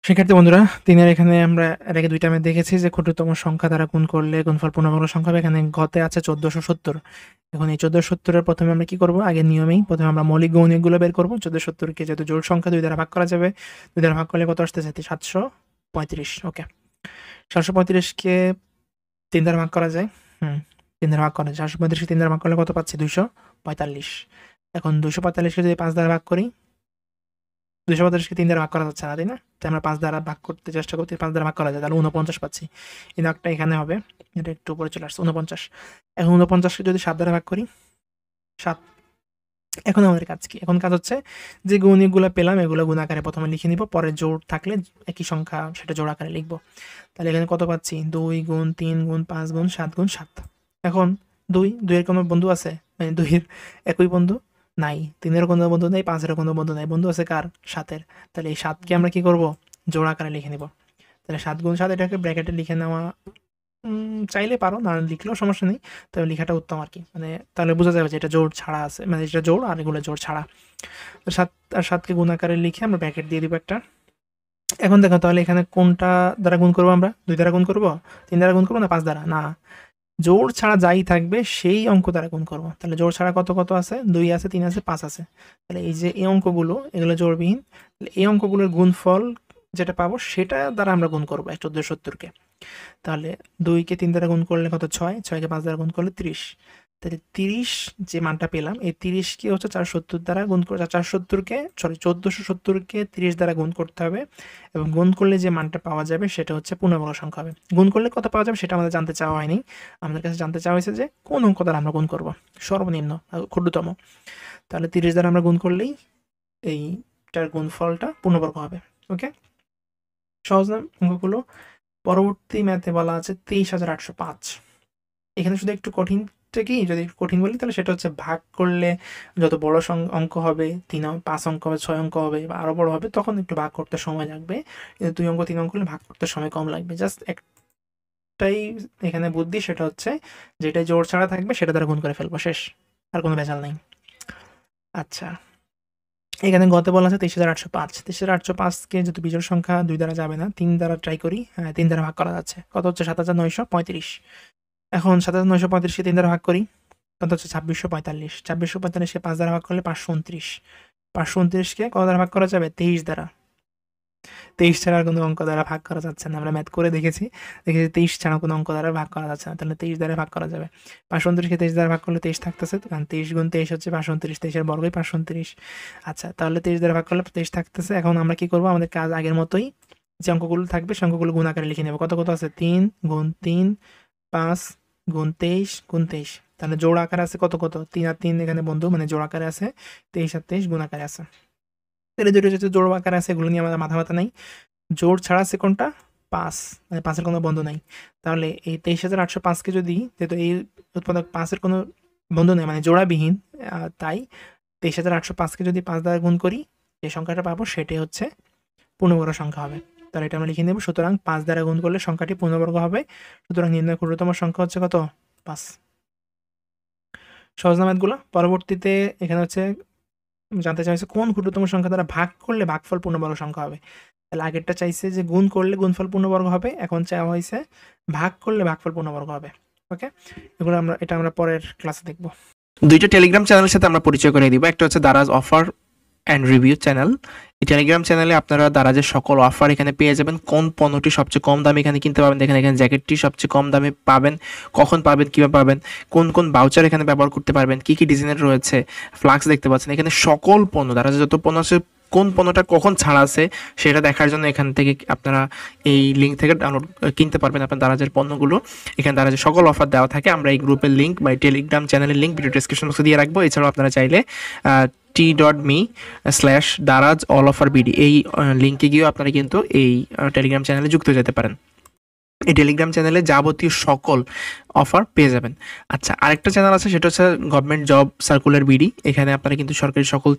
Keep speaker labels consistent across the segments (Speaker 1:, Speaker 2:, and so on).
Speaker 1: শিক্ষার্থী বন্ধুরা, ৩ এর এখানে আমরা এর আগে ২ টা ম্যাথ দেখেছি যে ক্ষুদ্রতম সংখ্যা দ্বারা গুণ করলে গুণফল পূর্ণবর্গ সংখ্যা হবে। এখানে ঘতে আছে ১৪৭০। এখন এই ১৪৭০ এর প্রথমে আমরা কি করব? আগের নিয়মেই প্রথমে আমরা মৌলিক গৌণিকগুলো বের করব। ১৪৭০ কে যেহেতু জোড় সংখ্যা ২ দ্বারা ভাগ করা যাবে, ২ দ্বারা ভাগ করলে কত আসতেছে? ৭৩৫। ওকে। ৭৩৫ কে ৩ দ্বারা ভাগ করা যায়। ৩ দ্বারা ভাগ করা যায়। ৭৩৫ কে ৩ দ্বারা ভাগ করলে কত পাচ্ছি? ২৪৫। এখন ২৪৫ কে যদি ৫ দ্বারা ভাগ করি, ২৪৫ কে ৩ দ্বারা ভাগ করা যাচ্ছে না, তাই না? তাই আমরা ৫ দ্বারা ভাগ করতে চেষ্টা করছি, ৫ দ্বারা ভাগ করা যায়, তাহলে ৪৯ পাচ্ছি। এই দাগটা এখানে হবে, এটা একটু উপরে চলে আসছে, ৪৯। এখন ৪৯ কে যদি ৭ দ্বারা ভাগ করি, ৭। এখন আমাদের কাজ কি? এখন কাজ হচ্ছে যে গৌণিকগুলো পেলাম এগুলো গুণ আকারে প্রথমে লিখে নিব, পরে জোড় থাকলে একই সংখ্যা সেটা জোড় আকারে লিখব। তাহলে এখানে কত পাচ্ছি? ২ গুণ ৩ গুণ ৫ গুণ ৭ গুণ ৭। এখন ২ এর কোনো বন্ধু আছে? মানে ২ এর একই বন্ধু নাই, ৩ এরও কোনো বন্ধু নেই, ৫ এরও কোনো বন্ধু নাই। বন্ধু আছে কার? ৭ এর। তাহলে এই ৭ কে আমরা কি করব? জোড় আকারে লিখে নিব। তাহলে ৭ গুণ ৭ এটাকে ব্র্যাকেটে লিখে নেওয়া চাইলে পারো, না লিখলেও সমস্যা নেই। তবে লেখাটা উত্তম আরকি। মানে তাহলে বোঝা যাবে যে এটা জোড় ছাড়া আছে। মানে এটা জোড় আর এগুলো জোড় ছাড়া। তো ৭ আর ৭ কে গুণ আকারে লিখে আমরা ব্র্যাকেট দিয়ে দিব একটা। এখন দেখো তাহলে এখানে কোনটা দ্বারা গুণ করব আমরা? ২ দ্বারা গুণ করব? ৩ দ্বারা গুণ করব না ৫ দ্বারা? না। জোড় ছাড়া যাই থাকবে সেই অঙ্ক দ্বারা গুণ করব। তাহলে জোড় ছাড়া কত আছে? ২ আছে, ৩ আছে, ৫ আছে। তাহলে এই যে এই অঙ্কগুলো এগুলো জোড়বিহীন। তাহলে এই অঙ্কগুলোর গুণফল যেটা পাবো সেটা দ্বারা আমরা গুণ করব ১৪৭০ কে। তাহলে ২ কে ৩ দ্বারা গুণ করলে কত? ৬, ৬ কে ৫ দ্বারা গুণ করলে ৩০। তাহলে ৩০ যে মানটা পেলাম, এই ৩০ কে হচ্ছে ৪৭০ দ্বারা গুণ করে ৪৭০ কে ১৪৭০ কে ৩০ দ্বারা গুণ করতে হবে এবং গুণ করলে যে মানটা পাওয়া যাবে সেটা হচ্ছে পূর্ণবর্গ সংখ্যা হবে। গুণ করলে কত পাওয়া যাবে সেটা আমাদের জানতে চাওয়া হয়নি। আমাদের কাছে জানতে চাওয়া হয়েছে যে কোন অঙ্ক দ্বারা আমরা গুণ করব? সর্বনিম্ন ক্ষুদ্রতম। তাহলে ৩০ দ্বারা আমরা গুণ করলেই এইটার গুণফলটা পূর্ণবর্গ হবে। ওকে? সহজ না অঙ্কগুলো? পরবর্তী ম্যাথে বলা আছে ২৩,৮০৫। এখানে শুধু একটু কঠিনটা কি, যদি কঠিন বলি তাহলে সেটা হচ্ছে ভাগ করলে যত বড় অঙ্ক হবে, ৫ অঙ্ক হবে, ৬ অঙ্ক হবে বা আরও বড় হবে, তখন একটু ভাগ করতে সময় লাগবে। কিন্তু ২ অঙ্ক ৩ অঙ্ক হলে ভাগ করতে সময় কম লাগবে। জাস্ট একটাই এখানে বুদ্ধি, সেটা হচ্ছে যেটা জোড় ছাড়া থাকবে সেটা দ্বারা গুণ করে ফেলবো, শেষ। আর কোনো ভেজাল নেই। আচ্ছা, এখানে গতে বলা আছে ২৩,৮০৫। ২৩,৮০৫ কে যেহেতু বিজোড় সংখ্যা ২ দ্বারা যাবে না, ৩ দ্বারা ট্রাই করি। হ্যাঁ, ৩ দ্বারা ভাগ করা যাচ্ছে। কত হচ্ছে? ৭৯৩৫। এখন ৭৯৩৫ কে ৩ দ্বারা ভাগ করি, কত হচ্ছে? ২৬৪৫। ২৬৪৫ কে ৫ দ্বারা ভাগ করলে ৫২৯। ৫২৯ কে কত দ্বারা ভাগ করা যাবে? ২৩ দ্বারা। ২৩ ছাড়া আর কোনো অঙ্ক দ্বারা ভাগ করা যাচ্ছে না। আমরা ম্যাথ করে দেখেছি। ২৩ ছাড়া কোনো অঙ্ক দ্বারা ভাগ করা যাচ্ছে না। তাহলে ২৩ দ্বারা ভাগ করা যাবে। ৫২৯ কে ২৩ দ্বারা ভাগ করলে ২৩ থাকতেছে। কারণ ২৩ গুণ ২৩ হচ্ছে ৫২৯। ২৩ এর বর্গই ৫২৯। আচ্ছা, তাহলে ২৩ দ্বারা ভাগ করলে ২৩ থাকতেছে। এখন আমরা কি করব? আমাদের কাজ আগের মতোই। যে অঙ্কগুলো থাকবে সে অঙ্কগুলো গুণ আকারে লিখে নেব। কত আছে? ৩ গুণ ৩, ৫ গুণ ২৩ গুণ ২৩। তাহলে জোড় আকারে আছে কত? ৩ আর ৩ এখানে বন্ধু, মানে জোড় আকারে আছে। ২৩ আর ২৩ গুণ আকারে আছে। তাহলে দুটো যেহেতু জোড় আকারে আছে এগুলো নিয়ে আমাদের মাথা ব্যথা নাই। জোড় ছাড়া আছে কোনটা? ৫, মানে ৫ এর কোনো বন্ধু নাই। তাহলে এই ২৩,৮০৫ কে যদি, যেহেতু এই উৎপাদক ৫ এর কোনো বন্ধু নেই, মানে জোড়াবিহীন, তাই ২৩,৮০৫ কে যদি ৫ দ্বারা গুণ করি, যে সংখ্যাটা পাবো সেটাই হচ্ছে পূর্ণবর্গ সংখ্যা হবে। তাহলে এটা আমরা লিখে নেব। সুতরাং ৫ দ্বারা গুণ করলে সংখ্যাটি পূর্ণবর্গ হবে। সুতরাং নির্ণয় ক্ষুদ্রতম সংখ্যা হচ্ছে কত? ৫। সহজ না ম্যাথগুলো? পরবর্তীতে এখানে হচ্ছে জানতে চাইছে কোন ক্ষুদ্রতম সংখ্যা দ্বারা ভাগ করলে ভাগফল পূর্ণবর্গ সংখ্যা হবে। তাহলে আগেরটা চাইছে যে গুণ করলে গুণফল পূর্ণবর্গ হবে, এখন চাওয়া হয়েছে ভাগ করলে ভাগফল পূর্ণবর্গ হবে। ওকে, এটা আমরা পরের ক্লাসে দেখব। দুইটা টেলিগ্রাম চ্যানেলের সাথে আমরা পরিচয় করে দিব। একটা হচ্ছে Daraz offer and review channel. এই টেলিগ্রাম চ্যানেলে আপনারা দারাজের সকল অফার এখানে পেয়ে যাবেন। কোন পণ্যটি সবচেয়ে কম দামে এখানে কিনতে পাবেন, দেখেন এখানে জ্যাকেটটি সবচেয়ে কম দামে পাবেন, কখন পাবেন, কীভাবে পাবেন, কোন কোন বাউচার এখানে ব্যবহার করতে পারবেন, কী কী ডিজাইনের রয়েছে, ফ্লাক্স দেখতে পাচ্ছেন। এখানে সকল পণ্য, দারাজের যত পণ্য আছে, কোন পণ্যটা কখন ছাড়া আছে সেটা দেখার জন্য এখান থেকে আপনারা এই লিঙ্ক থেকে ডাউনলোড কিনতে পারবেন আপনার দারাজের পণ্যগুলো। এখানে দারাজের সকল অফার দেওয়া থাকে। আমরা এই গ্রুপের লিঙ্ক বা টেলিগ্রাম চ্যানেলের লিঙ্ক ভিডিও ডেসক্রিপশন বক্সে দিয়ে রাখবো। এছাড়াও আপনারা চাইলে t.me/দারাজ অল অফার বিডি এই লিঙ্কে গিয়েও আপনারা কিন্তু এই টেলিগ্রাম চ্যানেলে যুক্ত যেতে পারেন। এই টেলিগ্রাম চ্যানেলে যাবতীয় সকল অফার পেয়ে যাবেন। আচ্ছা, আরেকটা চ্যানেল আছে, সেটা হচ্ছে গভর্নমেন্ট জব সার্কুলার বিডি। এখানে আপনারা কিন্তু সরকারি সকল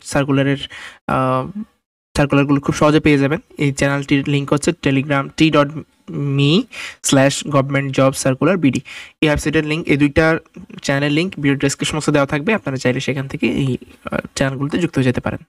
Speaker 1: সার্কুলারগুলো খুব সহজে পেয়ে যাবেন। এই চ্যানেলটির লিঙ্ক হচ্ছে টেলিগ্রাম t.me/গভর্নমেন্ট জব সার্কুলার বিডি। এই ওয়েবসাইটের লিঙ্ক, এই দুইটা চ্যানেলের লিঙ্ক ভিডিও ডেসক্রিপশন বক্সে দেওয়া থাকবে। আপনারা চাইলে সেখান থেকে এই চ্যানেলগুলোতে যুক্ত হয়ে যেতে পারেন।